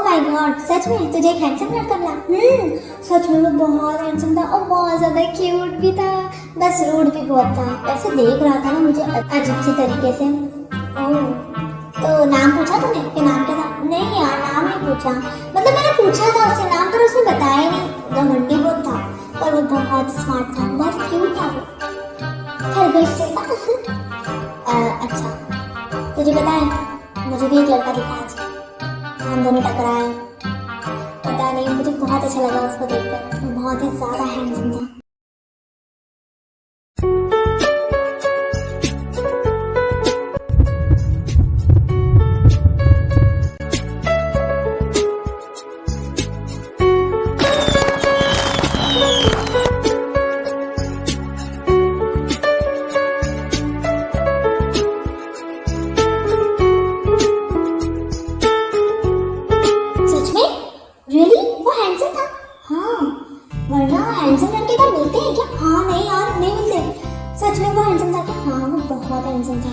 My God, सच में तुझे एक हैंडसम लड़का मिला? सच में वो बहुत हैंडसम था और बहुत ज्यादा क्यूट भी था, बस रूड भी बहुत था। ऐसे देख रहा था ना मुझे अजीब सी तरीके से। ओह, तो नाम पूछा तूने कि नाम क्या था? नहीं यार, नाम नहीं पूछा। मतलब मैंने पूछा था उससे नाम, पर उसने बताया ही नहीं। घमंडी बहुत था, पर वो बहुत स्मार्ट था, बहुत क्यूट था वो, खरगोश जैसा। अच्छा, तुझे पता है मुझे भी एक लड़का दिखा आज, हम दोनों टकराए। पता नहीं, मुझे बहुत अच्छा लगा उसको देखकर, बहुत ही ज्यादा हैंडसम था। सच में? रियली? वो हैंडसम था? हाँ, वरना हैंडसम लड़के का मिलते हैं क्या? हाँ नहीं यार, नहीं मिलते। सच में वो हैंडसम था क्या? हाँ, वो बहुत हैंडसम था।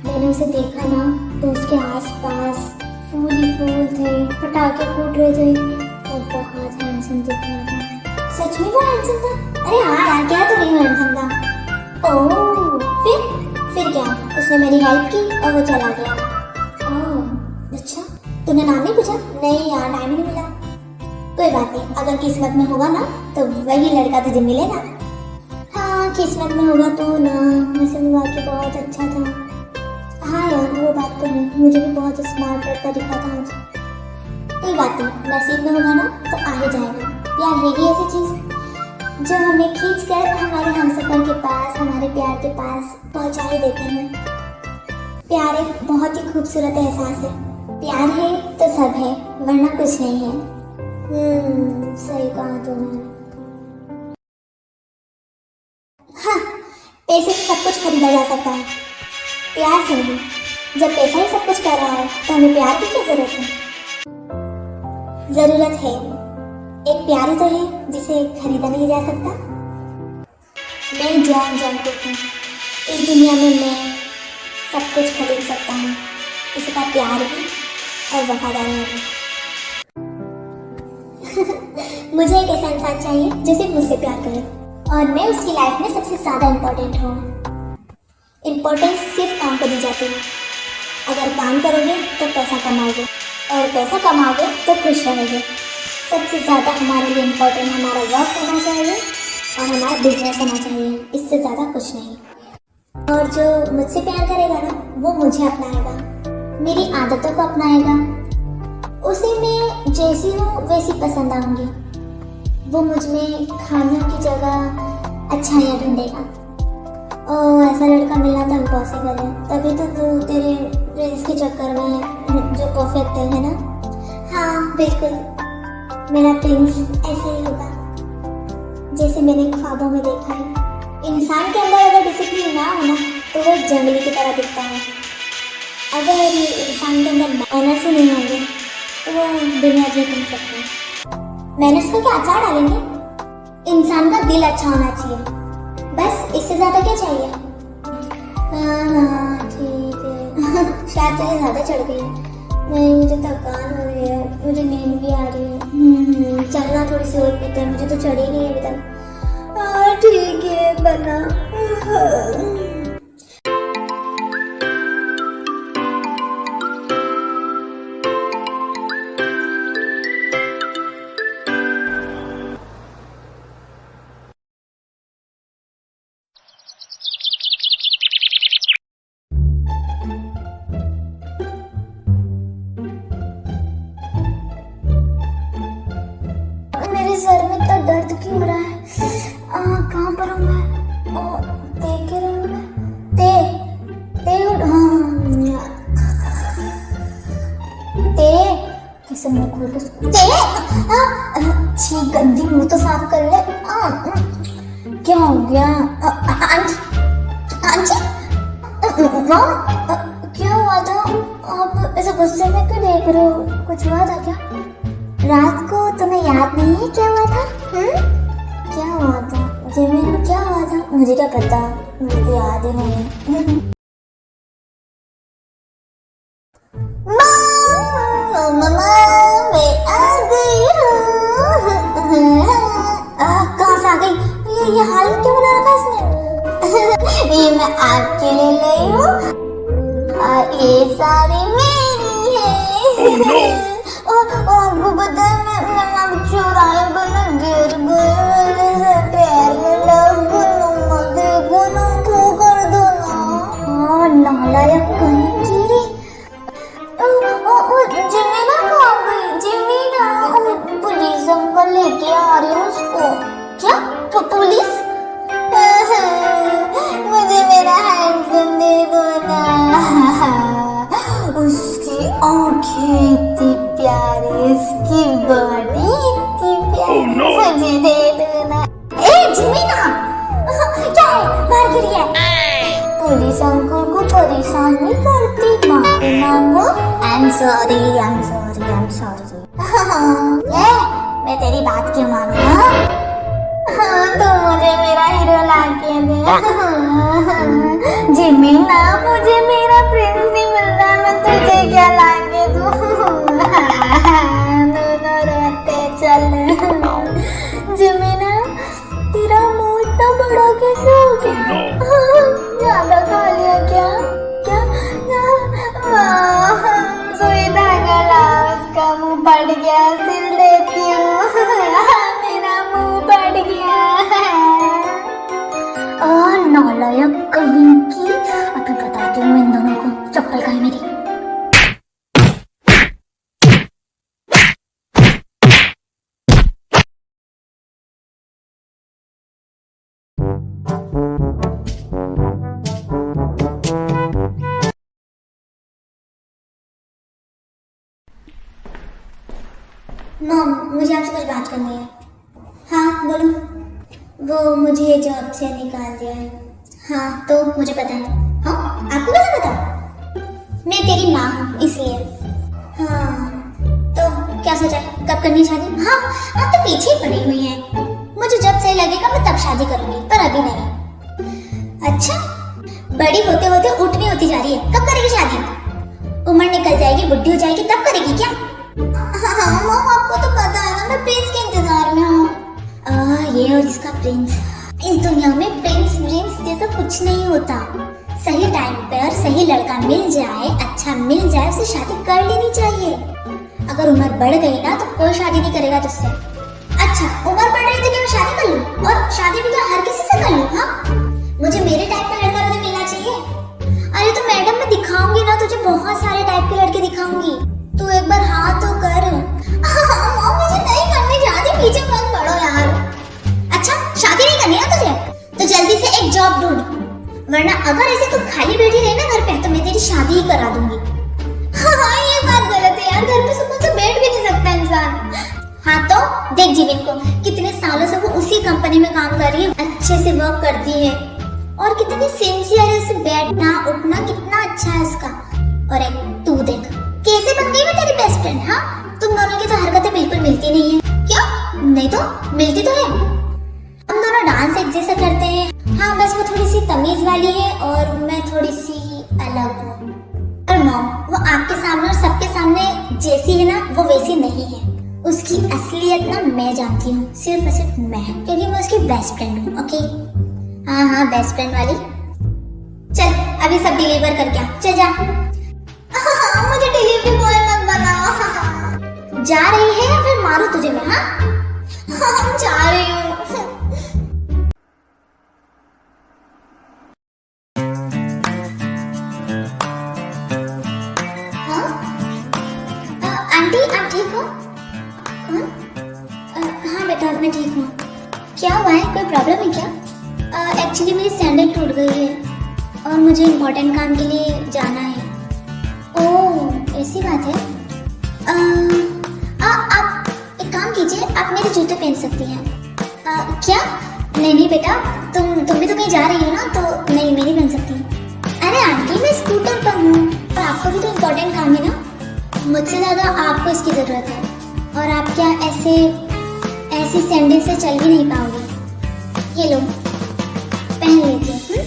मैंने उसे देखा ना तो उसके आसपास फूल ही फूल थे, पटाखे फूट रहे थे, वो बहुत हैंडसम दिख रहा था। सच में वो हैंडसम था? अरे हाँ यार, क्या तो नहीं हैंडसम था। ओह, फिर क्या? उसने मेरी हेल्प की और वो चला गया। ओह अच्छा, तूने नाम नहीं पूछा? नहीं यार, टाइम ही नहीं मिला। कोई बात नहीं, अगर किस्मत में होगा ना तो वही लड़का तुझे मिलेगा। हाँ, किस्मत में होगा तो ना। वैसे वो वाकई बहुत अच्छा था। हाँ यार, वो बात तो है, मुझे भी बहुत स्मार्ट लड़का दिखा था आज। कोई बात नहीं, नसीब में होगा ना तो आ ही जाएगा। प्यार है ही ऐसी चीज जो हमें खींच कर हमारे हमसफर के पास, हमारे प्यार के पास पहुंचा ही देते हैं। प्यार एक बहुत ही खूबसूरत एहसास है। प्यार है तो सब है, वरना कुछ नहीं है। सही कहा तूने। हाँ, पैसे से सब कुछ खरीदा जा सकता है, प्यार से नहीं। जब पैसा ही सब कुछ कर रहा है तो हमें प्यार की क्या जरूरत है? जरूरत है, एक प्यार ही तो है जिसे खरीदा नहीं जा सकता। मैं जान कुक हूँ, इस दुनिया में मैं सब कुछ खरीद सकता हूँ, किसी का प्यार भी और वफादारी भी। मुझे एक ऐसा इंसान चाहिए जो सिर्फ मुझसे प्यार करे और मैं उसकी लाइफ में सबसे ज्यादा इम्पोर्टेंट हूँ। इम्पोर्टेंस सिर्फ काम को दी जाती है। अगर काम करोगे तो पैसा कमाओगे, और पैसा कमाओगे तो खुश रहोगे। सबसे ज़्यादा हमारे लिए इम्पोर्टेंट हमारा वर्क होना चाहिए और हमारा बिजनेस होना चाहिए, इससे ज़्यादा कुछ नहीं। और जो मुझसे प्यार करेगा ना, वो मुझे अपनाएगा, मेरी आदतों को अपनाएगा, उसे मैं जैसी हूँ वैसी पसंद आऊँगी। वो मुझ में खाने की जगह अच्छाइयाँ ढूंढेगा। और ऐसा लड़का मिलना तो इम्पॉसिबल है, तभी तो तू तेरे प्रिंस के चक्कर में जो परफेक्ट है ना। हाँ बिल्कुल, मेरा प्रिंस ऐसे ही होगा जैसे मैंने ख्वाबों में देखा है। इंसान के अंदर अगर डिसिप्लिन ना हो ना तो वो जंगली की तरह दिखता है। अगर इंसान के अंदर मैनर्स ही नहीं होंगे तो वो दुनिया जीत नहीं सकते। मैनर्स को क्या अचार डालेंगे? इंसान का दिल अच्छा होना चाहिए, बस इससे ज्यादा क्या चाहिए? हाँ ठीक है। शायद तुझे ज्यादा चढ़ गई है। नहीं, मुझे थकान हो रही है, मुझे नींद भी आ रही है। चलना थोड़ी सी और पीते हैं, मुझे तो चढ़ी नहीं है अभी तक। हाँ ठीक है बना। मेरे सर में इतना दर्द क्यों हो रहा है? कहाँ पर हूँ मैं? देख के रहा हूँ मैं। कैसे मुंह खोल के छी, गंदी मुंह तो साफ कर ले। क्या हो गया? आंटी क्या हुआ था? आप ऐसे गुस्से में क्यों देख रहे हो? कुछ हुआ था क्या? रात को तुम्हें याद नहीं है क्या हुआ था? क्या हुआ था? जिमिन क्या हुआ था? मुझे क्या पता, मुझे तो याद ही नहीं है। मम्मा, ये मैं आपके लिए लाई हूँ और ये सारी मेरी है। आपको पता है मैं अब चौराहे पर ना गिर गई, पैर में लग गई, देखो ना क्यों कर दो ना। नालायक कहीं की। जिमी ना कहाँ गई? जिमी ना पुलिस अंकल लेके आ रही है उसको। क्या पुलिस? मुझे मेरा हैंडसम दे दो ना। उसकी आंखें इतनी प्यारी, उसकी बॉडी इतनी प्यारी। मुझे दे दो ना। ए जिमीना, क्या है? बाहर गिरी है। पुलिस अंकल को परेशान नहीं करती, माफी मांगो। I'm sorry, I'm sorry, I'm sorry। मैं तेरी बात क्यों मानूं? तू मुझे मेरा हीरो लाके दे। जिमी ना, मुझे मेरा प्रिंस नहीं मिल रहा, मैं तुझे क्या लाके दूं? दोनों रोते चल। जिमी ना, तेरा मुंह इतना बड़ा कैसे हो गया? ज्यादा खा लिया क्या? सुई धागा ला, उसका मुंह पड़ गया, सिल देती हूँ। मेरा मुंह पड़ गया। नालायक कहीं की। अभी बताती हूँ मैं इन दोनों को। चप्पल कहीं मेरी। मॉम, मुझे आपसे कुछ बात करनी है। हाँ बोलो। वो मुझे जॉब से निकाल दिया है। हाँ तो मुझे पता है। हाँ आपको कैसे पता? मैं तेरी माँ हूँ इसलिए। हाँ तो क्या सोचा है, कब करनी शादी? हाँ आप तो पीछे ही पड़ी हुई हैं। मुझे जब सही लगेगा मैं तब शादी करूंगी, पर अभी नहीं। अच्छा, बड़ी होते होते उठनी होती जा रही है, कब करेगी शादी? उम्र निकल जाएगी, बुढ़ी हो जाएगी, तब करेगी क्या? हाँ मॉम, आपको तो पता है ना मैं प्रिंस के इंतजार में हूँ। ये और इसका प्रिंस। इस दुनिया में प्रिंस जैसा कुछ नहीं होता। सही टाइम पर सही लड़का मिल जाए, अच्छा मिल जाए, उसे शादी कर लेनी चाहिए। अगर उम्र बढ़ गई ना तो कोई शादी नहीं करेगा तुझसे। अच्छा उम्र बढ़ रही थी कि मैं शादी कर लूं? और शादी भी क्या हर किसी से कर लूं? हाँ मुझे मेरे टाइप का लड़का मुझे मिलना चाहिए। अरे तो मैडम मैं दिखाऊंगी ना तुझे, बहुत सारे टाइप के लड़के दिखाऊंगी, तू एक बार हाँ तो कर। मुझे नहीं करनी शादी, पीछे मत पड़ो यार। अच्छा शादी नहीं करनी है तुझे तो जल्दी से एक जॉब ढूंढ, वरना अगर ऐसे तू खाली बैठी रही ना घर पे तो मैं तेरी शादी ही करा दूंगी। हाँ ये बात गलत है यार, घर पे सुकून से बैठ भी नहीं सकता इंसान। हाँ तो देख जीवन को, कितने सालों से वो उसी कंपनी में काम कर रही है, अच्छे से वर्क करती है और कितनी सिंसियर है, उसे बैठना उठना कितना अच्छा है उसका। और एक तू देख कैसे बन गई मैं तेरी बेस्ट फ्रेंड। हाँ तुम दोनों की तो हरकतें बिल्कुल मिलती नहीं है। क्या? नहीं तो मिलती तो है, हम दोनों डांस एक जैसा करते हैं। हाँ बस वो थोड़ी सी तमीज वाली है और मैं थोड़ी सी अलग हूँ। और मॉम वो आपके सामने और सबके सामने जैसी है ना वो वैसी नहीं है। उसकी असलियत ना मैं जानती हूँ, सिर्फ और सिर्फ मैं, क्योंकि मैं उसकी बेस्ट फ्रेंड हूँ। ओके हाँ बेस्ट फ्रेंड वाली। चल अभी सब डिलीवर करके आ, चल जा। मुझे डिलीवरी बॉय मत बनाओ। जा रही है या फिर मारूं तुझे मैं? हाँ जा रही हूँ। आंटी आप ठीक हो? हाँ बेटा मैं ठीक हूँ। क्या हुआ है, कोई प्रॉब्लम है क्या? एक्चुअली मेरी सैंडल टूट गई है और मुझे इम्पोर्टेंट काम के लिए जाना है। ओह ऐसी बात है। आप एक काम कीजिए, आप मेरे जूते पहन सकती हैं। क्या? नहीं बेटा, तुम भी तो कहीं जा रही हो ना, तो नहीं मैं नहीं पहन सकती। अरे आंटी मैं स्कूटर पर हूँ और आपको भी तो इम्पोर्टेंट काम है ना, मुझसे ज़्यादा आपको इसकी ज़रूरत है। और आप क्या ऐसी सैंडल से चल भी नहीं पाओगे। ये लो पहन लीजिए।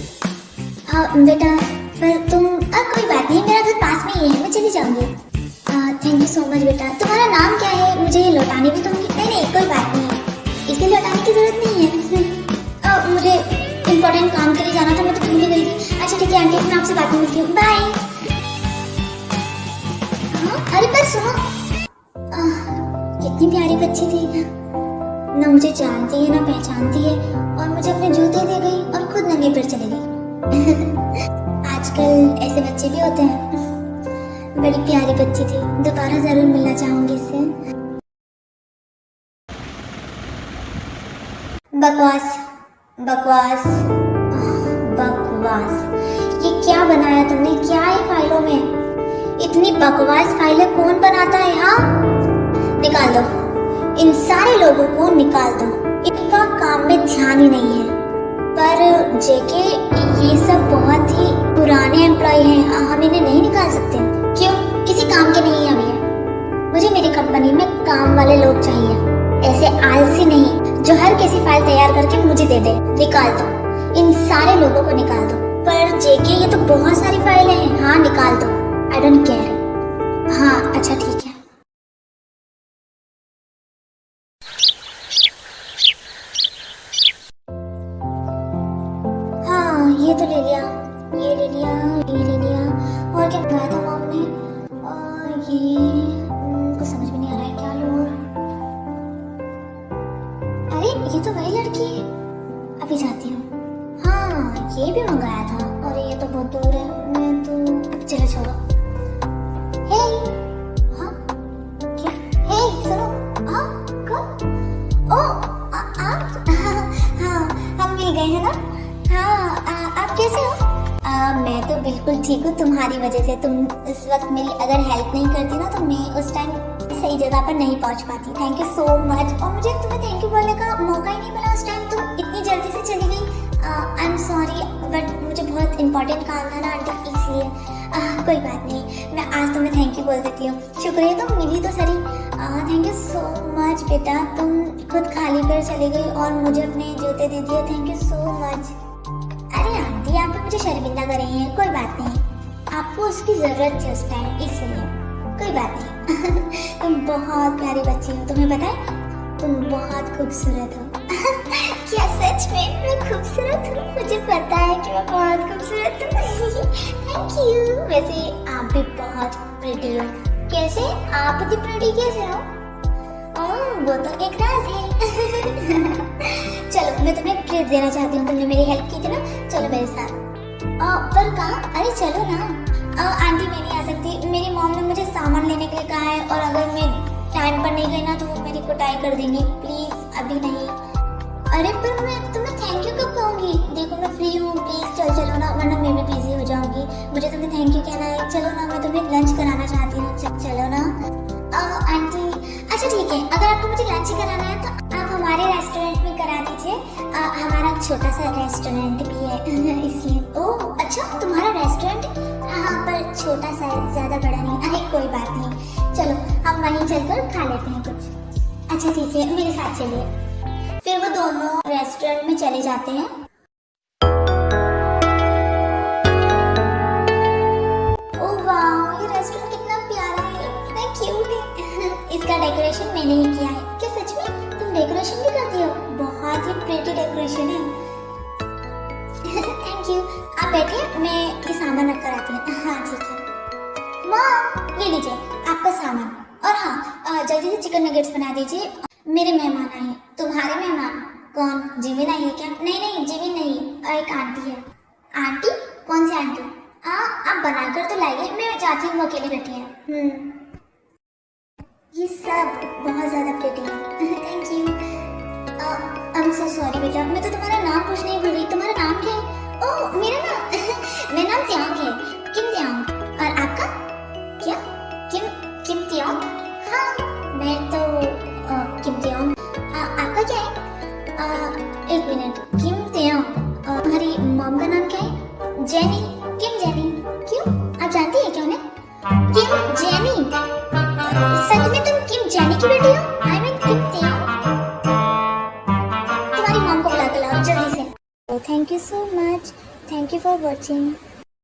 हाँ बेटा पर तुम कोई बात नहीं, मेरा घर पास में ही है, मैं चली जाऊंगी। थैंक यू सो मच बेटा। तुम्हारा नाम क्या है? मुझे ये लौटानी भी तुम? नहीं कोई बात नहीं है, इसे लौटाने की जरूरत नहीं है। मुझे इम्पोर्टेंट काम के लिए जाना था, मैं तो भूल ही गई थी। अच्छा ठीक है आंटी, मैं आपसे बात में मिलती हूँ, बाय। हाँ अरे पर सुनो, कितनी प्यारी बच्ची थी ना, मुझे जानती है ना पहचानती है, और मुझे अपने जूते दे गई और खुद नंगे पैर चली गई। आजकल ऐसे बच्चे भी होते हैं। बड़ी प्यारी बच्ची थी, दोबारा जरूर मिलना चाहूंगी इससे। बकवास बकवास बकवास, ये क्या बनाया तुमने, क्या है फाइलों में? इतनी बकवास फाइलें कौन बनाता है? हाँ निकाल दो, इन सारे लोगों को निकाल दो, इनका काम में ध्यान ही नहीं है। पर जेके ये सब बहुत ही पुराने एम्प्लॉय हैं, हम इन्हें नहीं निकाल सकते। क्यों? किसी काम के नहीं है अभी। मुझे मेरी कंपनी में काम वाले लोग चाहिए, ऐसे आलसी नहीं जो हर किसी फाइल तैयार करके मुझे दे दे। निकाल दो, इन सारे लोगों को निकाल दो। पर जेके ये तो बहुत सारी फाइलें हैं। हाँ निकाल दो, आई डोंट केयर। हाँ अच्छा ठीक है। हाँ ये तो ले लिया, ये ले लिया, ये ले लिया। और क्या बताया था मॉम ने? ये कुछ समझ में नहीं आ रहा है, क्या लूं? अरे ये तो वही लड़की है, अभी जाती हूँ। हाँ ये भी मंगाया था, और ये तो बहुत दूर है, मैं तो चलो छोड़ो। हे हाँ क्या? हे सुनो, हाँ कब? ओ आप हाँ हम मिल गए हैं ना। हाँ आप कैसे हो? मैं तो बिल्कुल ठीक हूँ, तुम्हारी वजह से। तुम इस वक्त मेरी अगर हेल्प नहीं करती ना, तो मैं उस टाइम सही जगह पर नहीं पहुँच पाती। Thank you so much. और मुझे तुम्हें थैंक यू बोलने का मौका ही नहीं मिला उस टाइम, तुम इतनी जल्दी से चली गई। आई एम सॉरी, बट मुझे बहुत इंपॉर्टेंट काम था ना आंटी, इसलिए। कोई बात नहीं, मैं आज तुम्हें थैंक यू बोल देती हूँ। शुक्रिया, तुम मिली तो सही। थैंक यू सो मच बेटा, तुम खुद खाली पैर चली गई और मुझे अपने जूते दे दिए। Thank you so much. अरे आंटी आप मुझे शर्मिंदा कर रही हैं, कोई बात नहीं, आपको उसकी जरूरत थी उस टाइम, इसलिए कोई बात नहीं। तुम बहुत प्यारी बच्ची हो, तुम्हें पता है तुम बहुत खूबसूरत हो। क्या सच में मैं खूबसूरत हूँ? मुझे पता है कि मैं बहुत खूबसूरत हूँ। Thank you. वैसे आप भी बहुत प्रिटी हो। कैसे? आप इतनी प्रिटी कैसे हो? ओह वो तो एक राज है। चलो मैं तुम्हें ट्रीट देना चाहती हूँ, तुमने मेरी हेल्प की थी ना, चलो मेरे साथ। पर कहाँ? अरे चलो ना। आंटी मैं नहीं आ सकती, मेरी मॉम ने मुझे सामान लेने के लिए कहा है, और अगर मैं टाइम पर नहीं गई ना तो वो मेरी कुटाई कर देंगी। प्लीज अभी नहीं। अरे पर मैं तुम्हें थैंक यू कब कहूँगी? देखो मैं फ्री हूँ, प्लीज चलो ना, वरना मैं भी बिजी हो जाऊंगी। मुझे तुम्हें थैंक यू कहना है, चलो ना, मैं तुम्हें लंच कराना चाहती हूँ, चलो ना। आंटी अच्छा ठीक है, अगर आपको मुझे लंच कराना है तो आप हमारे रेस्टोरेंट में करा दीजिए। हमारा छोटा सा रेस्टोरेंट भी है, इसलिए। ओह अच्छा तुम्हारा रेस्टोरेंट? हाँ पर छोटा सा है, ज्यादा बड़ा नहीं। अरे कोई बात नहीं, चलो हम वहीं चलकर खा लेते हैं कुछ। अच्छा ठीक है, मेरे साथ चलिए। फिर वो दोनों रेस्टोरेंट में चले जाते हैं। ओह वाह, ये रेस्टोरेंट कितना प्यारा है, इतना क्यूट है। इसका डेकोरेशन मैंने ही किया है। क्या सच में तुम डेकोरेशन भी करती हो? बहुत ही प्रिटी डेकोरेशन है। Thank you. आप बैठिए, मैं ये सामान रख कर आती हूँ। हाँ ठीक है। माँ ले लीजिए आपका सामान, और हाँ जल्दी से चिकन नगेट्स बना दीजिए। मेरे मेहमान आए हैं। तुम्हारे मेहमान? कौन, जिमिन आई है क्या? नहीं नहीं जिमिन नहीं, एक आंटी है। आंटी? कौन सी आंटी? आप बनाकर तो लाइए, मैं जाती हूँ, वो अकेले बैठी है। ये सब बहुत ज्यादा प्रिटी है। Thank you. I am so sorry बेटा, मैं तो तुम्हारा नाम पूछने ही भूल गई। तुम्हारा नाम क्या है? ओह मेरा नाम मेरा नाम त्यांग है, किम त्यांग। और आपका? क्या? किम त्यांग? हाँ मैं तो किम त्यांग। आपका क्या है? एक मिनट, किम त्यांग। तुम्हारी मॉम का नाम क्या है? जेनी, किम जेनी। क्यों, आप जानती है क्या उन्हें? किम जेनी? सच में तुम किम जेनी की बेटी हो? आई मीन किम त्यांग। तुम्हारी मॉम को बुला कर लाओ जल्दी से। Thank you so much, thank you for watching.